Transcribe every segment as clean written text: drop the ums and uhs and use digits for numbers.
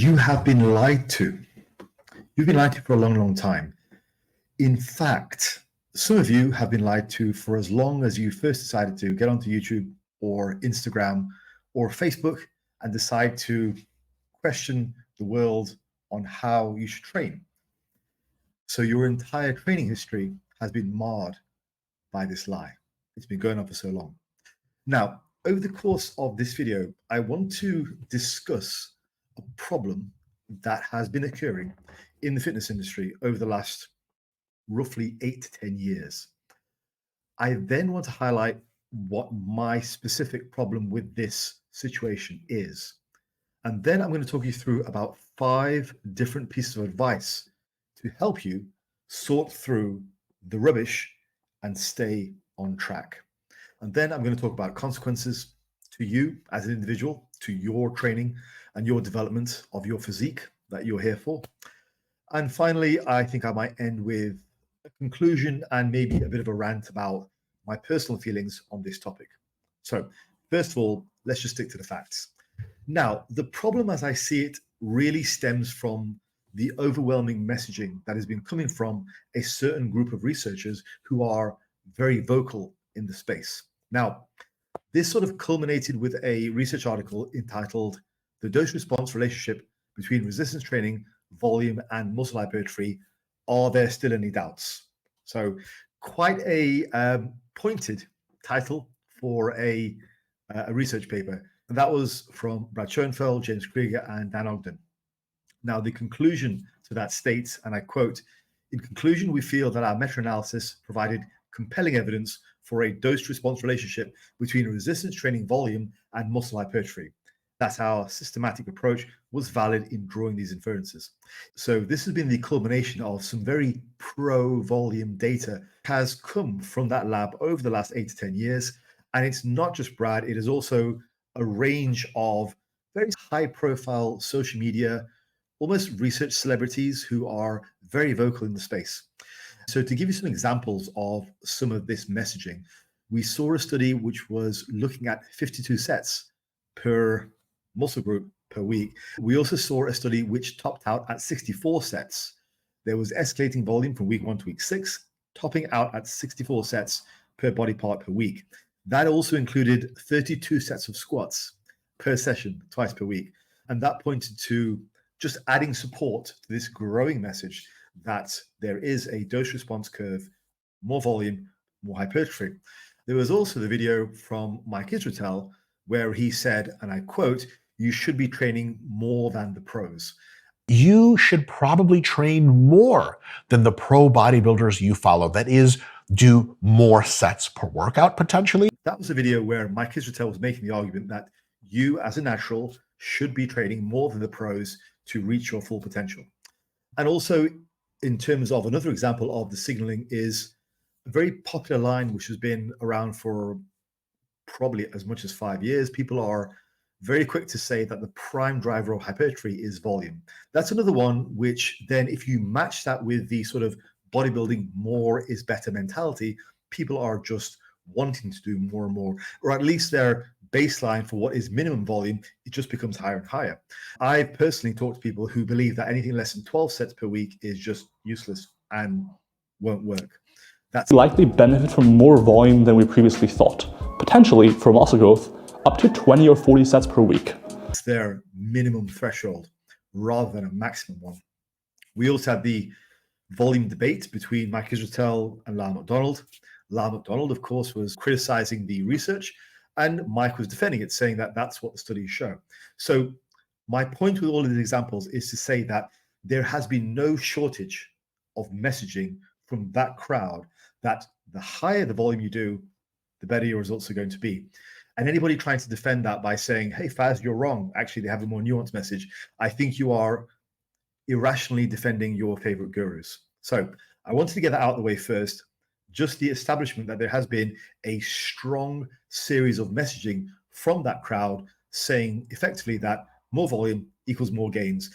You have been lied to. You've been lied to for a long, long time. In fact, some of you have been lied to for as long as you first decided to get onto YouTube or Instagram or Facebook and decide to question the world on how you should train. So your entire training history has been marred by this lie. It's been going on for so long. Now, over the course of this video, I want to discuss a problem that has been occurring in the fitness industry over the last roughly 8 to 10 years. I then want to highlight what my specific problem with this situation is. And then I'm going to talk you through about 5 different pieces of advice to help you sort through the rubbish and stay on track. And then I'm going to talk about consequences to you as an individual, to your training and your development of your physique that you're here for. And finally, I think I might end with a conclusion and maybe a bit of a rant about my personal feelings on this topic. So first of all, let's just stick to the facts. Now, the problem as I see it really stems from the overwhelming messaging that has been coming from a certain group of researchers who are very vocal in the space. Now, this sort of culminated with a research article entitled "The Dose-Response Relationship Between Resistance Training, Volume, and Muscle Hypertrophy. Are There Still Any Doubts?" So quite a pointed title for a research paper. And that was from Brad Schoenfeld, James Krieger, and Dan Ogden. Now, the conclusion to that states, and I quote, "In conclusion, we feel that our meta-analysis provided compelling evidence for a dose-response relationship between resistance training volume and muscle hypertrophy. That's our systematic approach was valid in drawing these inferences." So this has been the culmination of some very pro-volume data has come from that lab over the last 8 to 10 years. And it's not just Brad, it is also a range of very high-profile social media, almost research celebrities who are very vocal in the space. So to give you some examples of some of this messaging, we saw a study which was looking at 52 sets per muscle group per week. We also saw a study which topped out at 64 sets. There was escalating volume from week 1 to week 6, topping out at 64 sets per body part per week. That also included 32 sets of squats per session, twice per week. And that pointed to just adding support to this growing message that there is a dose response curve, more volume, more hypertrophy. There was also the video from Mike Israetel where he said, and I quote, "You should be training more than the pros." You should probably train more than the pro bodybuilders you follow. That is, do more sets per workout potentially. That was a video where Mike Israetel was making the argument that you as a natural should be training more than the pros to reach your full potential. And also, in terms of another example of the signaling, is a very popular line which has been around for probably as much as 5 years. People are very quick to say that the prime driver of hypertrophy is volume. That's another one which then, if you match that with the sort of bodybuilding more is better mentality, people are just wanting to do more and more, or at least their baseline for what is minimum volume, it just becomes higher and higher. I personally talk to people who believe that anything less than 12 sets per week is just useless and won't work. That's likely benefit from more volume than we previously thought, potentially for muscle growth up to 20 or 40 sets per week. It's their minimum threshold rather than a maximum one. We also had the volume debate between Mike Israetel and Lyle McDonald. Lyle McDonald, of course, was criticizing the research, and Mike was defending it, saying that that's what the studies show. So my point with all of these examples is to say that there has been no shortage of messaging from that crowd that the higher the volume you do, the better your results are going to be. And anybody trying to defend that by saying, "Hey, Faz, you're wrong," actually, they have a more nuanced message. I think you are irrationally defending your favorite gurus. So I wanted to get that out of the way first. Just the establishment that there has been a strong series of messaging from that crowd saying effectively that more volume equals more gains.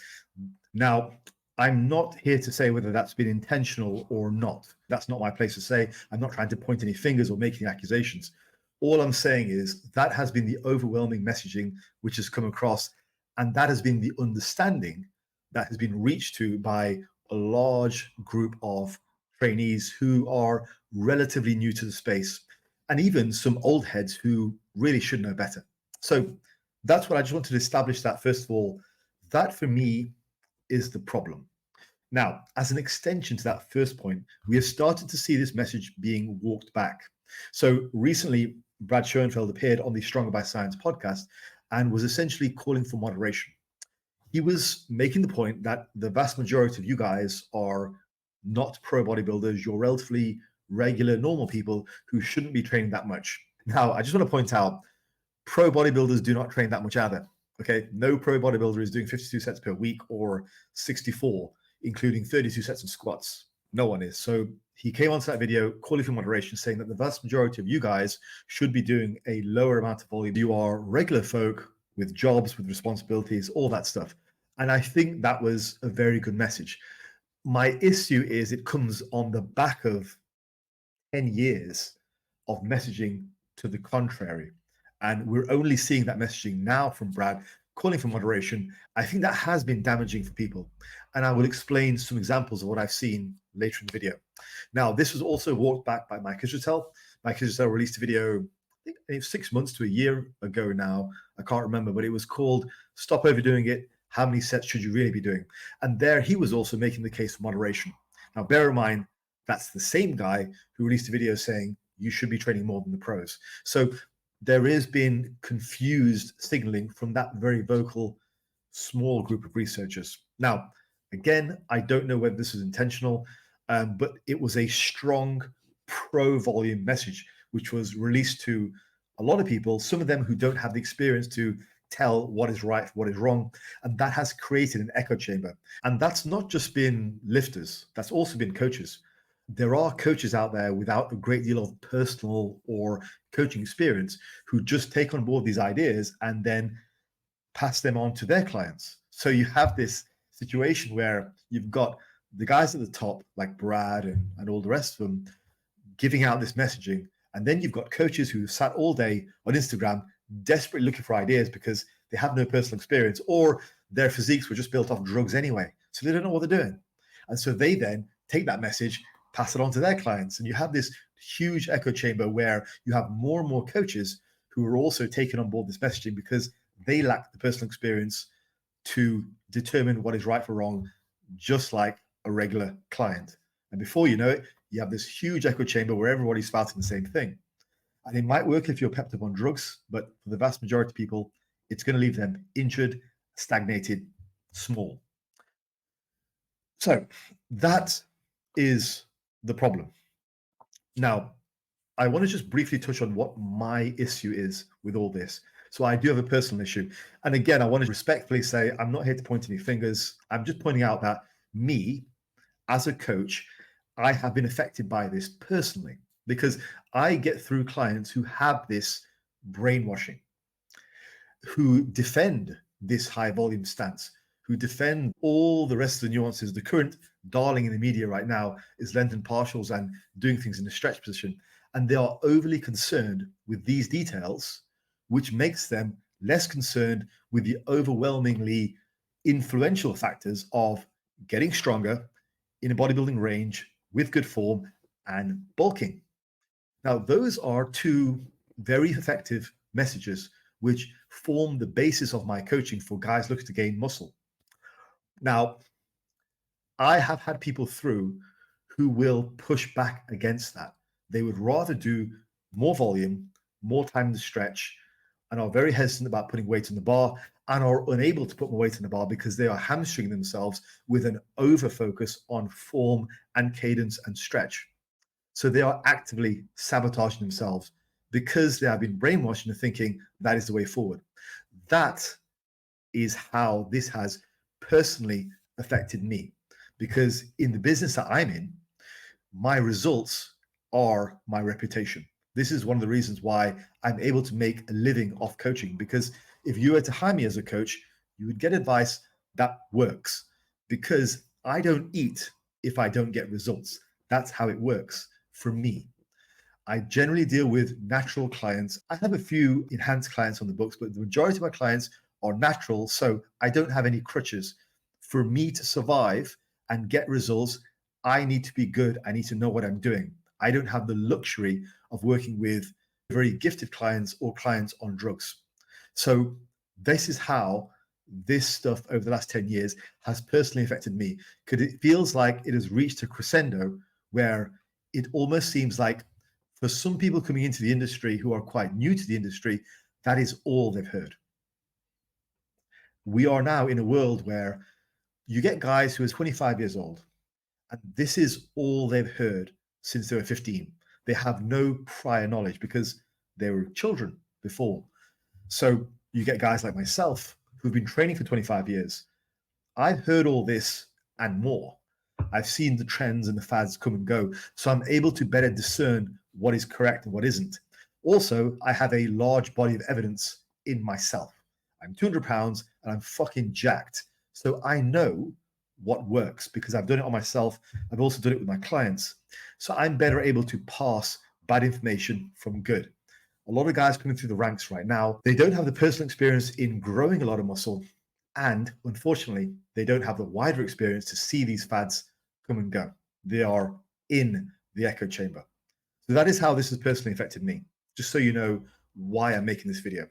Now, I'm not here to say whether that's been intentional or not. That's not my place to say. I'm not trying to point any fingers or make any accusations. All I'm saying is that has been the overwhelming messaging which has come across. And that has been the understanding that has been reached to by a large group of trainees who are relatively new to the space, and even some old heads who really should know better. So that's what I just wanted to establish, that first of all, that for me is the problem. Now, as an extension to that first point, we have started to see this message being walked back. So recently, Brad Schoenfeld appeared on the Stronger by Science podcast and was essentially calling for moderation. He was making the point that the vast majority of you guys are not pro bodybuilders. You're relatively regular, normal people who shouldn't be training that much. Now, I just want to point out, pro bodybuilders do not train that much either. Okay, no pro bodybuilder is doing 52 sets per week or 64, including 32 sets of squats. No one is. So he came onto that video calling for moderation, saying that the vast majority of you guys should be doing a lower amount of volume. You are regular folk with jobs, with responsibilities, all that stuff. And I think that was a very good message. My issue is it comes on the back of 10 years of messaging to the contrary. And we're only seeing that messaging now from Brad calling for moderation. I think that has been damaging for people. And I will explain some examples of what I've seen later in the video. Now, this was also walked back by Mike Israetel. Mike Israetel released a video, I think 6 months to a year ago now. I can't remember, but it was called Stop Overdoing It. How many sets should you really be doing? And there he was also making the case for moderation. Now, bear in mind, that's the same guy who released a video saying you should be training more than the pros. So there has been confused signaling from that very vocal small group of researchers. Now, again, I don't know whether this is intentional, but it was a strong pro-volume message, which was released to a lot of people, some of them who don't have the experience to tell what is right, what is wrong. And that has created an echo chamber. And that's not just been lifters, that's also been coaches. There are coaches out there without a great deal of personal or coaching experience who just take on board these ideas and then pass them on to their clients. So you have this situation where you've got the guys at the top, like Brad and all the rest of them, giving out this messaging. And then you've got coaches who sat all day on Instagram desperately looking for ideas because they have no personal experience, or their physiques were just built off drugs anyway. So they don't know what they're doing. And so they then take that message, pass it on to their clients. And you have this huge echo chamber where you have more and more coaches who are also taking on board this messaging because they lack the personal experience to determine what is right or wrong, just like a regular client. And before you know it, you have this huge echo chamber where everybody's spouting the same thing. And it might work if you're pepped up on drugs, but for the vast majority of people, it's going to leave them injured, stagnated, small. So that is the problem. Now, I want to just briefly touch on what my issue is with all this. So I do have a personal issue. And again, I want to respectfully say, I'm not here to point any fingers. I'm just pointing out that me, as a coach, I have been affected by this personally because I get through clients who have this brainwashing, who defend this high volume stance, who defend all the rest of the nuances. The current darling in the media right now is length and partials and doing things in a stretch position. And they are overly concerned with these details, which makes them less concerned with the overwhelmingly influential factors of getting stronger in a bodybuilding range with good form and bulking. Now, those are two very effective messages which form the basis of my coaching for guys looking to gain muscle. Now, I have had people through who will push back against that. They would rather do more volume, more time in the stretch, and are very hesitant about putting weight on the bar and are unable to put more weight on the bar because they are hamstringing themselves with an over focus on form and cadence and stretch. So they are actively sabotaging themselves because they have been brainwashed into thinking that is the way forward. That is how this has personally affected me, because in the business that I'm in, my results are my reputation. This is one of the reasons why I'm able to make a living off coaching, because if you were to hire me as a coach, you would get advice that works, because I don't eat if I don't get results. That's how it works for me. I generally deal with natural clients. I have a few enhanced clients on the books, but the majority of my clients are natural, so I don't have any crutches. For me to survive and get results, I need to be good. I need to know what I'm doing. I don't have the luxury of working with very gifted clients or clients on drugs. So this is how this stuff over the last 10 years has personally affected me, because it feels like it has reached a crescendo where it almost seems like for some people coming into the industry who are quite new to the industry, that is all they've heard. We are now in a world where you get guys who are 25 years old, and this is all they've heard since they were 15. They have no prior knowledge because they were children before. So you get guys like myself who've been training for 25 years. I've heard all this and more. I've seen the trends and the fads come and go. So I'm able to better discern what is correct and what isn't. Also, I have a large body of evidence in myself. I'm 200 pounds and I'm fucking jacked. So I know what works because I've done it on myself. I've also done it with my clients. So I'm better able to pass bad information from good. A lot of guys coming through the ranks right now, they don't have the personal experience in growing a lot of muscle. And unfortunately, they don't have the wider experience to see these fads come and go. They are in the echo chamber. So that is how this has personally affected me, just so you know why I'm making this video.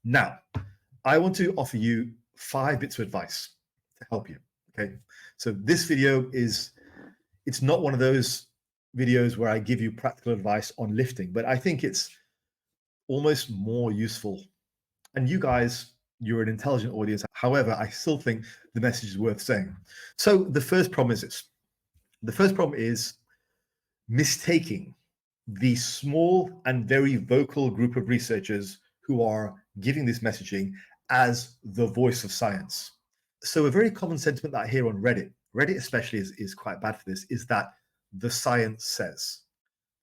Now, I want to offer you 5 bits of advice to help you, okay? So this video it's not one of those videos where I give you practical advice on lifting, but I think it's almost more useful. And you guys, you're an intelligent audience. However, I still think the message is worth saying. So the first problem is this. The first problem is mistaking the small and very vocal group of researchers who are giving this messaging as the voice of science. So a very common sentiment that I hear on Reddit especially is quite bad for this, is that the science says.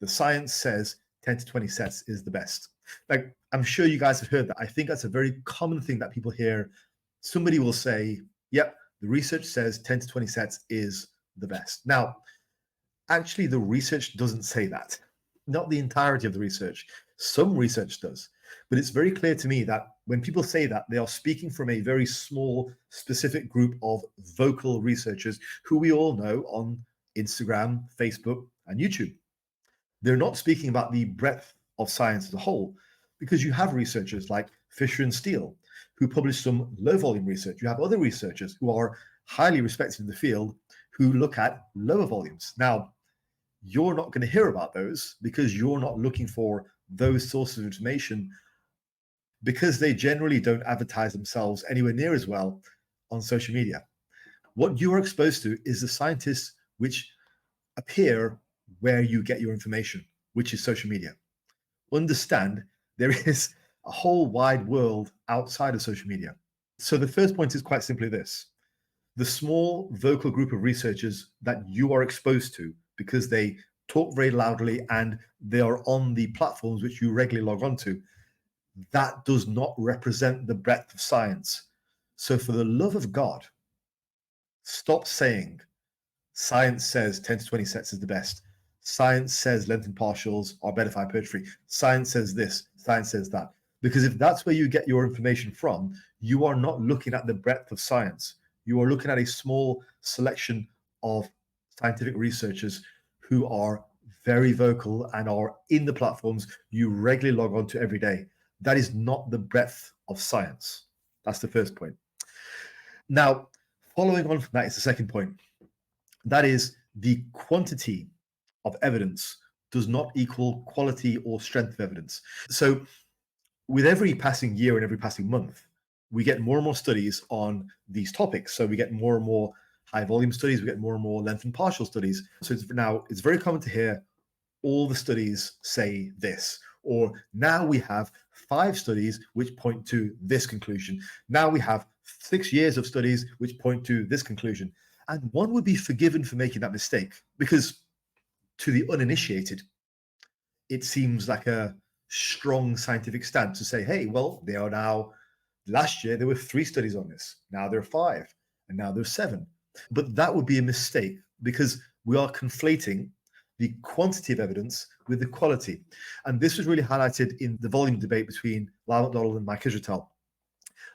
The science says 10 to 20 sets is the best. Like, I'm sure you guys have heard that. I think that's a very common thing that people hear. Somebody will say, yep, the research says 10 to 20 sets is the best. Now, actually, the research doesn't say that. Not the entirety of the research. Some research does. But it's very clear to me that when people say that, they are speaking from a very small, specific group of vocal researchers who we all know on Instagram, Facebook, and YouTube. They're not speaking about the breadth of science as a whole, because you have researchers like Fisher and Steele who publish some low volume research. You have other researchers who are highly respected in the field who look at lower volumes. Now, you're not going to hear about those because you're not looking for those sources of information, because they generally don't advertise themselves anywhere near as well on social media. What you are exposed to is the scientists which appear where you get your information, which is social media. Understand there is a whole wide world outside of social media. So the first point is quite simply this. The small vocal group of researchers that you are exposed to because they talk very loudly and they are on the platforms which you regularly log on to, that does not represent the breadth of science. So for the love of God, stop saying science says 10 to 20 sets is the best. Science says length and partials are better for hypertrophy. Science says this, science says that. Because if that's where you get your information from, you are not looking at the breadth of science. You are looking at a small selection of scientific researchers who are very vocal and are in the platforms you regularly log on to every day. That is not the breadth of science. That's the first point. Now, following on from that is the second point. That is, the quantity of evidence does not equal quality or strength of evidence. So with every passing year and every passing month, we get more and more studies on these topics. So we get more and more high volume studies, we get more and more length and partial studies. So it's very common to hear all the studies say this, or now we have 5 studies which point to this conclusion. Now we have 6 years of studies which point to this conclusion. And one would be forgiven for making that mistake, because to the uninitiated, it seems like a strong scientific stance to say, hey, well, they are now, last year there were 3 studies on this, now there are 5, and now there's 7. But that would be a mistake, because we are conflating the quantity of evidence with the quality. And this was really highlighted in the volume debate between Lyle McDonald and Mike Israetel.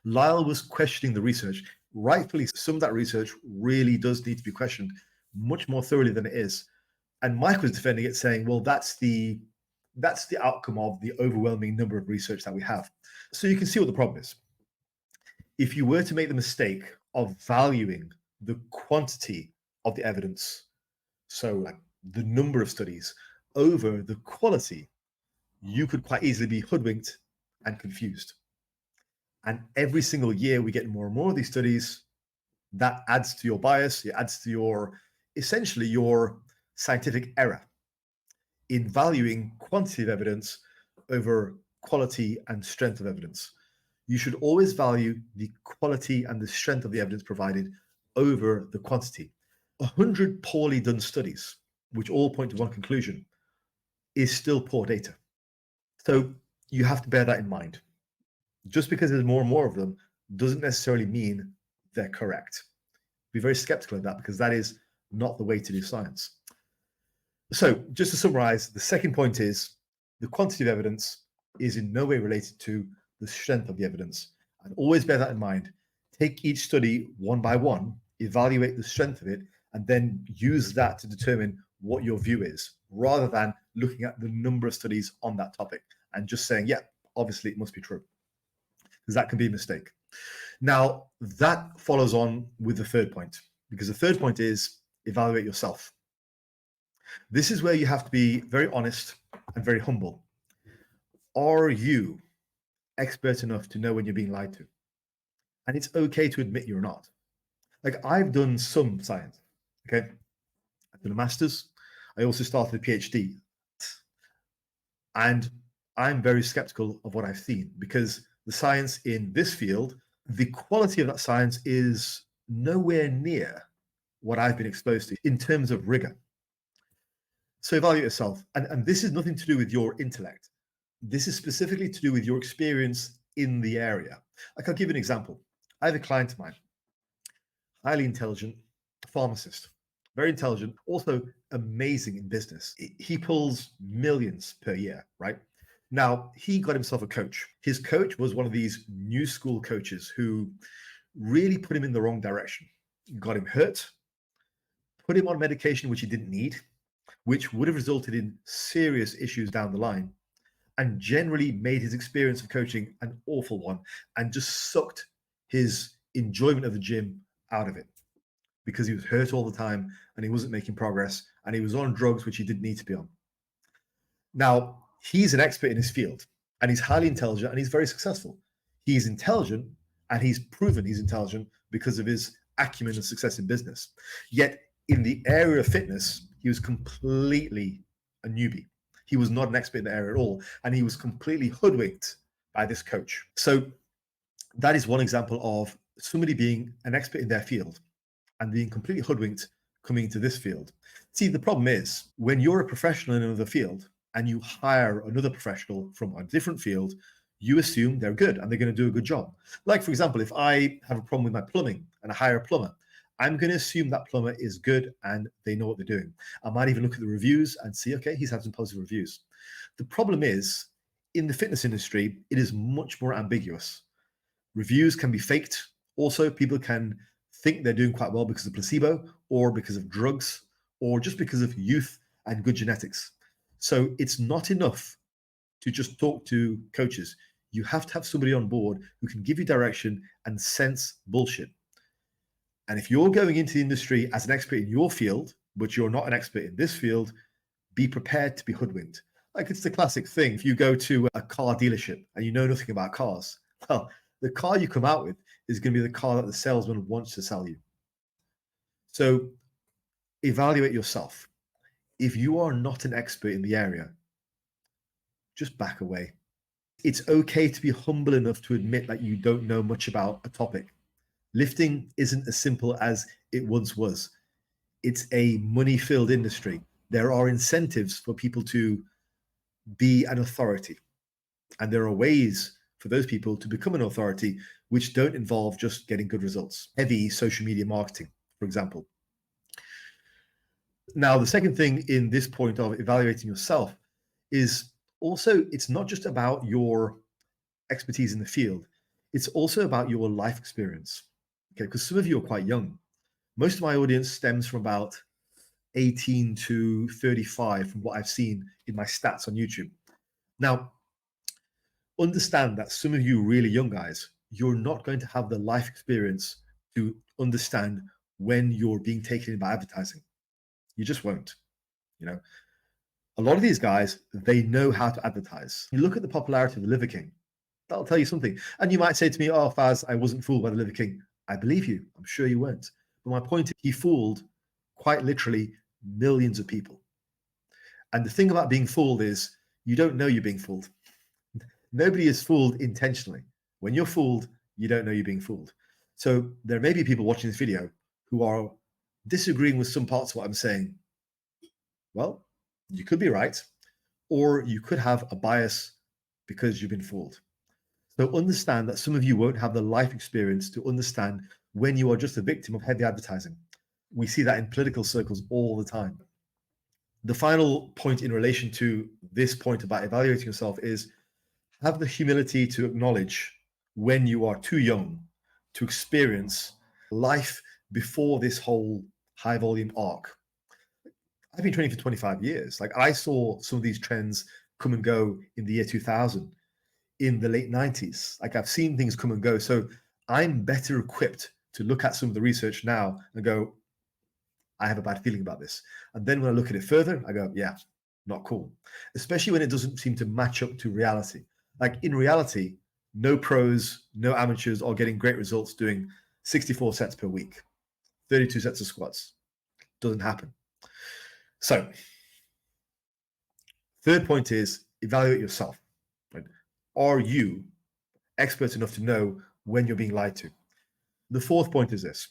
Lyle was questioning the research. Rightfully, some of that research really does need to be questioned much more thoroughly than it is. And Mike was defending it, saying, well, that's the outcome of the overwhelming number of research that we have. So you can see what the problem is. If you were to make the mistake of valuing the quantity of the evidence, so like the number of studies over the quality, you could quite easily be hoodwinked and confused. And every single year we get more and more of these studies. That adds to your bias. It adds to your, essentially your scientific error in valuing quantity of evidence over quality and strength of evidence. You should always value the quality and the strength of the evidence provided over the quantity. 100 poorly done studies, which all point to one conclusion, is still poor data. So you have to bear that in mind. Just because there's more and more of them doesn't necessarily mean they're correct. Be very skeptical of that, because that is not the way to do science. So just to summarize, the second point is the quantity of evidence is in no way related to the strength of the evidence. And always bear that in mind. Take each study one by one, evaluate the strength of it, and then use that to determine what your view is, rather than looking at the number of studies on that topic and just saying, yeah, obviously it must be true, because that can be a mistake. Now, that follows on with the third point, because the third point is evaluate yourself. This is where you have to be very honest and very humble. Are you expert enough to know when you're being lied to? And it's okay to admit you're not. Like, I've done some science, okay? I've done a master's. I also started a PhD. And I'm very skeptical of what I've seen, because the science in this field, the quality of that science is nowhere near what I've been exposed to in terms of rigor. So evaluate yourself. And this is nothing to do with your intellect. This is specifically to do with your experience in the area. Like, I'll give you an example. I have a client of mine, highly intelligent pharmacist, very intelligent, also amazing in business. He pulls millions per year, right? Now, he got himself a coach. His coach was one of these new school coaches who really put him in the wrong direction, got him hurt, put him on medication which he didn't need, which would have resulted in serious issues down the line, and generally made his experience of coaching an awful one, and just sucked his enjoyment of the gym out of it, because he was hurt all the time and he wasn't making progress, and he was on drugs which he didn't need to be on. Now, he's an expert in his field, and he's highly intelligent, and he's very successful. He's intelligent, and he's proven he's intelligent because of his acumen and success in business. Yet in the area of fitness, he was completely a newbie. He was not an expert in the area at all, and he was completely hoodwinked by this coach. So that is one example of somebody being an expert in their field and being completely hoodwinked coming into this field. See, the problem is when you're a professional in another field and you hire another professional from a different field, you assume they're good and they're going to do a good job. Like, for example, if I have a problem with my plumbing and I hire a plumber, I'm going to assume that plumber is good and they know what they're doing. I might even look at the reviews and see, okay, he's had some positive reviews. The problem is, in the fitness industry, it is much more ambiguous. Reviews can be faked. Also, people can think they're doing quite well because of placebo, or because of drugs, or just because of youth and good genetics. So it's not enough to just talk to coaches. You have to have somebody on board who can give you direction and sense bullshit. And if you're going into the industry as an expert in your field, but you're not an expert in this field, be prepared to be hoodwinked. Like, it's the classic thing. If you go to a car dealership and you know nothing about cars, well, the car you come out with is going to be the car that the salesman wants to sell you. So evaluate yourself. If you are not an expert in the area, just back away. It's okay to be humble enough to admit that you don't know much about a topic. Lifting isn't as simple as it once was. It's a money-filled industry. There are incentives for people to be an authority. And there are ways for those people to become an authority which don't involve just getting good results. Heavy social media marketing, for example. Now, the second thing in this point of evaluating yourself is also, it's not just about your expertise in the field. It's also about your life experience. Okay, because some of you are quite young. Most of my audience stems from about 18 to 35 from what I've seen in my stats on YouTube. Now, understand that some of you really young guys, you're not going to have the life experience to understand when you're being taken in by advertising. You just won't. You know, a lot of these guys, they know how to advertise. You look at the popularity of the Liver King, that'll tell you something. And you might say to me, oh, Faz, I wasn't fooled by the Liver King. I believe you. I'm sure you weren't. But my point is, he fooled quite literally millions of people. And the thing about being fooled is you don't know you're being fooled. Nobody is fooled intentionally. When you're fooled, you don't know you're being fooled. So there may be people watching this video who are disagreeing with some parts of what I'm saying. Well, you could be right, or you could have a bias because you've been fooled. So understand that some of you won't have the life experience to understand when you are just a victim of heavy advertising. We see that in political circles all the time. The final point in relation to this point about evaluating yourself is have the humility to acknowledge when you are too young to experience life before this whole high volume arc. I've been training for 25 years. Like I saw some of these trends come and go in the year 2000, in the late 90s. Like I've seen things come and go. So I'm better equipped to look at some of the research now and go, I have a bad feeling about this. And then when I look at it further, I go, yeah, not cool. Especially when it doesn't seem to match up to reality. Like in reality, no pros, no amateurs are getting great results doing 64 sets per week, 32 sets of squats. Doesn't happen. So, third point is evaluate yourself. Right? Are you expert enough to know when you're being lied to? The fourth point is this.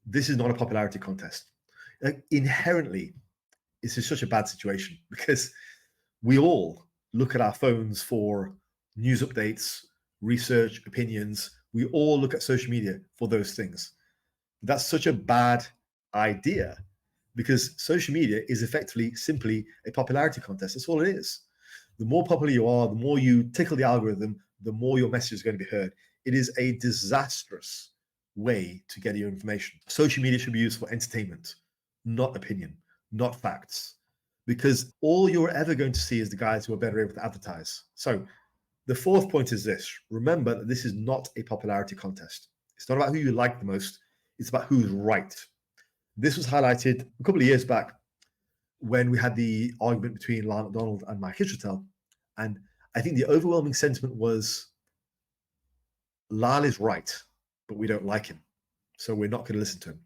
This is not a popularity contest. Like, inherently, this is such a bad situation because we all look at our phones for news updates, research, opinions. We all look at social media for those things. That's such a bad idea because social media is effectively simply a popularity contest. That's all it is. The more popular you are, the more you tickle the algorithm, the more your message is going to be heard. It is a disastrous way to get your information. Social media should be used for entertainment, not opinion, not facts, because all you're ever going to see is the guys who are better able to advertise. So the fourth point is this. Remember that this is not a popularity contest. It's not about who you like the most. It's about who's right. This was highlighted a couple of years back when we had the argument between Lyle McDonald and Mike Israetel. And I think the overwhelming sentiment was Lyle is right, but we don't like him. So we're not going to listen to him.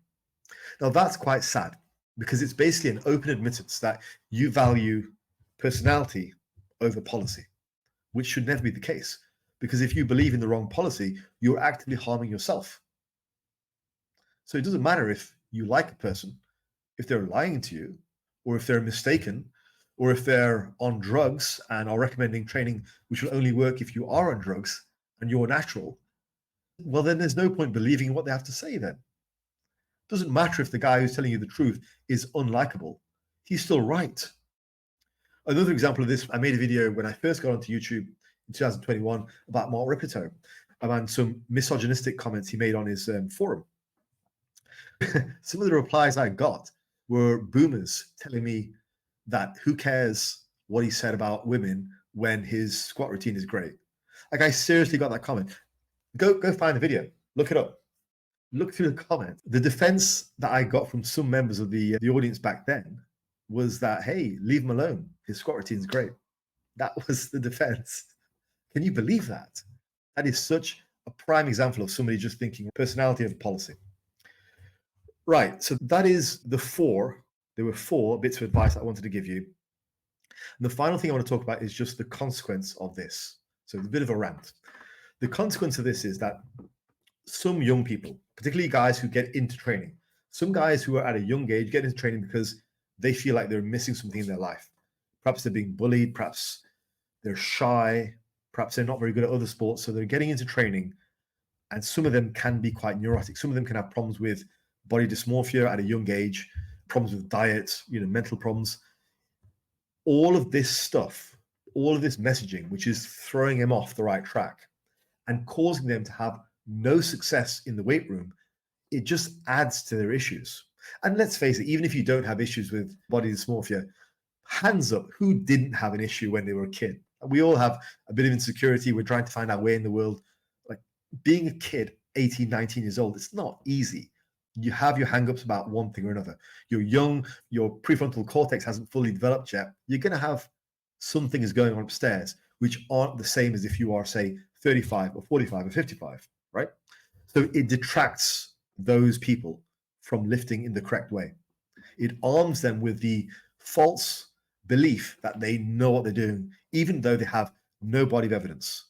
Now that's quite sad because it's basically an open admittance that you value personality over policy, which should never be the case. Because if you believe in the wrong policy, you're actively harming yourself. So it doesn't matter if you like a person, if they're lying to you, or if they're mistaken, or if they're on drugs and are recommending training which will only work if you are on drugs and you're natural, well, then there's no point believing what they have to say then. It doesn't matter if the guy who's telling you the truth is unlikable. He's still right. Another example of this, I made a video when I first got onto YouTube in 2021 about Mark Ripito and some misogynistic comments he made on his forum. Some of the replies I got were boomers telling me that who cares what he said about women when his squat routine is great. Like I seriously got that comment. Go find the video, look it up, look through the comments. The defense that I got from some members of the audience back then was that, hey, leave him alone. His squat routine is great. That was the defense. Can you believe that? That is such a prime example of somebody just thinking personality over policy. Right, so that is there were four bits of advice I wanted to give you. And the final thing I want to talk about is just the consequence of this. So it's a bit of a rant. The consequence of this is that some young people, particularly guys who get into training, some guys who are at a young age get into training because they feel like they're missing something in their life. Perhaps they're being bullied, perhaps they're shy, perhaps they're not very good at other sports, so they're getting into training, and some of them can be quite neurotic. Some of them can have problems with body dysmorphia at a young age, problems with diet, mental problems. All of this stuff, all of this messaging, which is throwing him off the right track, and causing them to have no success in the weight room, it just adds to their issues. And let's face it, even if you don't have issues with body dysmorphia, hands up, who didn't have an issue when they were a kid? We all have a bit of insecurity. We're trying to find our way in the world. Like being a kid, 18, 19 years old, it's not easy. You have your hang-ups about one thing or another. You're young, your prefrontal cortex hasn't fully developed yet. You're going to have some things going on upstairs which aren't the same as if you are, say, 35 or 45 or 55, right? So it detracts those people from lifting in the correct way. It arms them with the false belief that they know what they're doing, even though they have no body of evidence.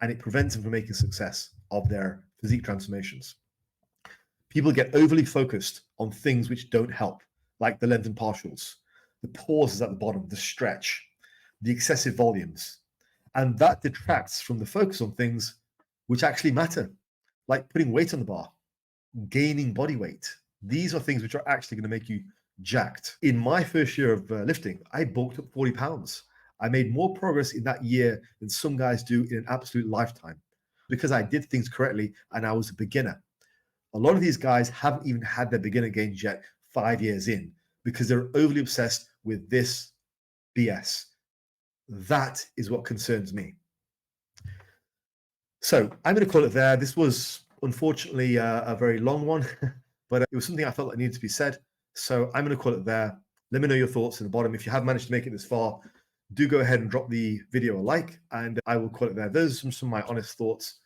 And it prevents them from making success of their physique transformations. People get overly focused on things which don't help, like the lengthened partials, the pauses at the bottom, the stretch, the excessive volumes. And that detracts from the focus on things which actually matter, like putting weight on the bar, gaining body weight. These are things which are actually going to make you jacked. In my first year of lifting, I bulked up 40 pounds. I made more progress in that year than some guys do in an absolute lifetime because I did things correctly and I was a beginner. A lot of these guys haven't even had their beginner gains yet 5 years in because they're overly obsessed with this BS. That is what concerns me. So I'm going to call it there. This was unfortunately a very long one, but it was something I felt that needed to be said. So I'm going to call it there. Let me know your thoughts in the bottom. If you have managed to make it this far, do go ahead and drop the video a like, and I will call it there. Those are some of my honest thoughts,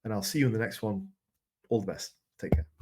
and I'll see you in the next one. All the best. Take care.